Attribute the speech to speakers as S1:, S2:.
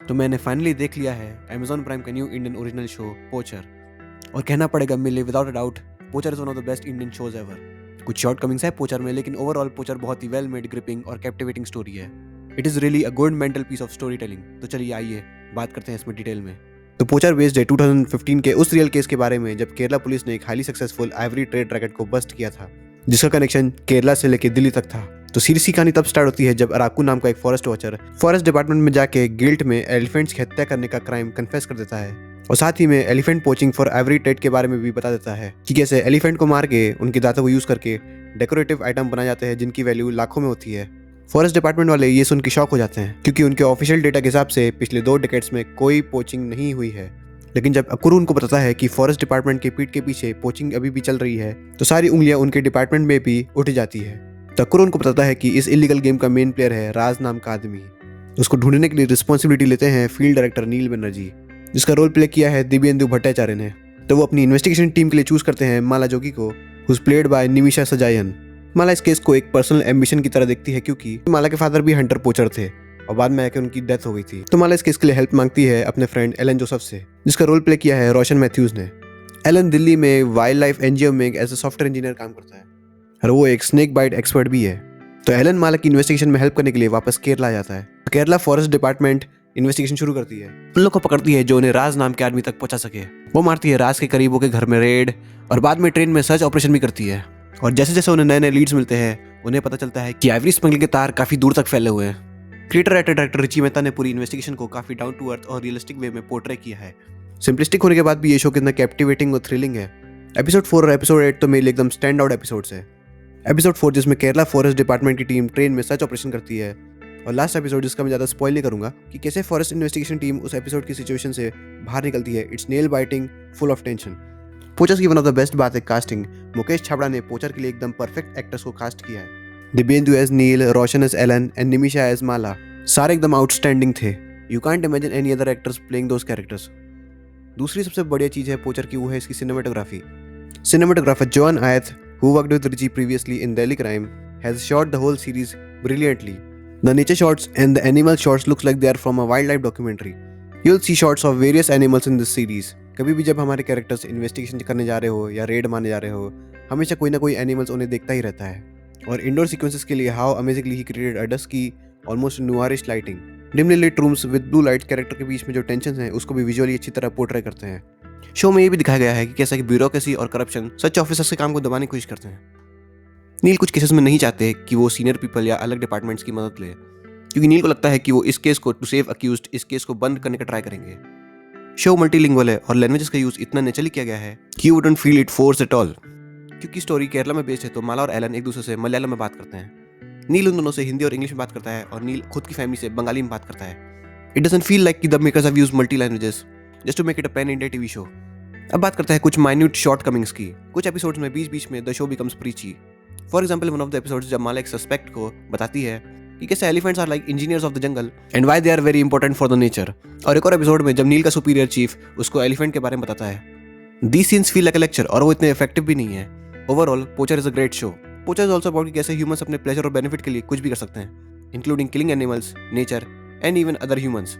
S1: तो मैंने फाइनली देख लिया है Amazon प्राइम का न्यू इंडियन ओरिजिनल शो पोचर। और कहना पड़ेगा मिले without a doubt पोचर is one of the best Indian shows ever. कुछ शॉर्ट कमिंग्स है पोचर में, लेकिन ओवरऑल पोचर बहुत ही वेल मेड, ग्रिपिंग और कैप्टिवेटिंग स्टोरी है। It is really a good mental peace of story telling. तो चलिए आइए बात करते हैं इसमें डिटेल में। तो पोचर बेस्ड है 2015 के उस रियल केस के बारे में जब केरला पुलिस ने एक highly successful Ivory trade racket को बस्ट किया था, जिसका कनेक्शन केरला से लेकर दिल्ली तक था। तो सीरीज की कहानी तब स्टार्ट होती है जब अराकू नाम का एक फॉरेस्ट वॉचर फॉरेस्ट डिपार्टमेंट में जाके गिल्ट में एलिफेंट्स की हत्या करने का क्राइम कन्फेस कर देता है, और साथ ही में elephant poaching for Ivory trade के बारे में भी बता देता है कि कैसे एलिफेंट को मार के उनके दांतों को यूज करके डेकोरेटिव आइटम बनाए जाते हैं जिनकी वैल्यू लाखों में होती है। फॉरेस्ट डिपार्टमेंट वाले ये सुन के शॉक हो जाते हैं क्योंकि उनके ऑफिशियल डेटा के हिसाब से पिछले 2 डिकेड्स में कोई पोचिंग नहीं हुई है। लेकिन जब अकुरू उनको बताता है कि फॉरेस्ट डिपार्टमेंट के पीठ के पीछे पोचिंग अभी भी चल रही है, तो सारी उंगलियां उनके डिपार्टमेंट में भी उठ जाती है। तो अकुरू उनको बताता है कि इस इलीगल गेम का मेन प्लेयर है राज नाम का आदमी। उसको ढूंढने के लिए रिस्पॉन्सिबिलिटी लेते हैं फील्ड डायरेक्टर नील बनर्जी, जिसका रोल प्ले किया है दिव्येंदु भट्टाचार्य ने। तो वो अपनी इन्वेस्टिगेशन टीम के लिए चूज करते हैं माला जोगी को, whose played by Nimisha Sajayan. माला इस केस को एक पर्सनल एम्बिशन की तरह देखती है क्योंकि माला के फादर भी हंटर पोचर थे और बाद में आकर उनकी डेथ हो गई थी। तो माला इस केस के लिए हेल्प मांगती है अपने फ्रेंड एलन जोसेफ से, जिसका रोल प्ले किया है रोशन मैथ्यूज ने। एलन दिल्ली में वाइल्ड लाइफ एनजीओ में एज ए सॉफ्टवेयर इंजीनियर काम करता है और वो एक स्नेक बाइट एक्सपर्ट भी है। तो एलन माला की इन्वेस्टिगेशन में हेल्प करने के लिए वापस केरला आ जाता है। केरला फॉरेस्ट डिपार्टमेंट इन्वेस्टिगेशन शुरू करती है। उन लोग को पकड़ती है जो उन्हें राज नाम के आदमी तक पहुंचा सके। वो मारती है राज के करीबों के घर में रेड और बाद में ट्रेन में सर्च ऑपरेशन भी करती है। और जैसे जैसे उन्हें नए नए लीड्स मिलते हैं, उन्हें पता चलता है कि आइवरी स्मगलिंग के तार काफी दूर तक फैले हुए हैं। Creator writer director Richie Mehta ने पूरी इन्वेस्टिगेशन को काफी डाउन टू अर्थ और रियलिस्टिक वे में पोर्ट्रे किया है। सिंपलिस्टिक होने के बाद भी ये शो कितना कैप्टिवेटिंग और थ्रिलिंग है। एपिसोड 4 और एपिसोड 8 तो मेरे लिए एकदम स्टैंड आउट एपिसोड्स है। एपिसोड 4 जिसमें केरला फॉरेस्ट डिपार्टमेंट की टीम ट्रेन में सर्च ऑपरेशन करती है, और लास्ट एपिसोड जिसका मैं ज़्यादा स्पॉइल नहीं करूंगा कि कैसे फॉरेस्ट इन्वेस्टिगेशन टीम उस एपिसोड की सिचुएशन से बाहर निकलती है। It's nail biting, full of tension. पोचर की वन ऑफ द बेस्ट बात है कास्टिंग। मुकेश छाबड़ा ने पोचर के लिए एकदम परफेक्ट एक्टर्स को कास्ट किया है। Divyendu as Neel, Roshan as Alan and Nimisha as Mala, सारे एकदम आउटस्टैंडिंग थे। You can't imagine any other actors playing those characters. दूसरी सबसे बढ़िया चीज़ है पोचर की, वो है इसकी cinematography. Cinematographer John Ayath, who worked with Richie previously in Delhi Crime, has shot the whole series brilliantly. The nature shots and the animal shots looks like they are from a wildlife documentary. You'll see shots of various animals in this series. कभी भी जब हमारे characters investigation करने जा रहे हो या red मारने जा रहे हो, हमेशा कोई ना कोई एनिमल्स उन्हें देखता ही रहता है। और इंडोर सीक्वेंसेस के लिए how amazingly he created a dusky almost noirish lighting. Dimly lit rooms with blue light character के बीच में जो टेंशन है उसको भी विजुअली अच्छी तरह पोर्ट्रे करते हैं। शो में ये भी दिखाया गया है कि कैसा कि ब्यूरोक्रेसी और करप्शन सच ऑफिसर्स के काम को दबाने की कोशिश करते हैं। नील कुछ केसेस में नहीं चाहते कि वो सीनियर पीपल या अलग डिपार्टमेंट्स की मदद ले, क्योंकि नील को लगता है कि वो इस केस को टू सेव अक्यूज्ड इस केस को बंद करने का ट्राई करेंगे। शो मल्टीलिंगुअल है और लैंग्वेजेस का यूज इतना नेचुरली किया गया है कि you wouldn't feel it force at all. क्योंकि स्टोरी केरला में बेस्ड है तो माला और एलन एक दूसरे से मलयालम में बात करते हैं। नील उन दोनों से हिंदी और इंग्लिश में बात करता है और नील खुद की फैमिली से बंगाली में बात करता है। It doesn't feel like the makers have used multi languages just to make it a pan India TV show. अब बात करते हैं कुछ माइन्यूट शॉर्ट कमिंग्स की। कुछ एपिसोड्स में बीच बीच में the show becomes preachy. For example one of the episodes जब माला एक सस्पेक्ट को बताती है कि कैसे elephants are like engineers of the jungle and why they are very important for the nature. और एक और एपिसोड में जब नील का सुपीरियर चीफ उसको एलिफेंट के बारे में बताता है। These scenes feel like a lecture और वो इतने इफेक्टिव भी नहीं है। Overall पोचर is a great show. पोचर is also about कि कैसे ह्यूमंस अपने प्लेजर और बेनिफिट के लिए कुछ भी कर सकते हैं, including killing animals, nature and even other humans.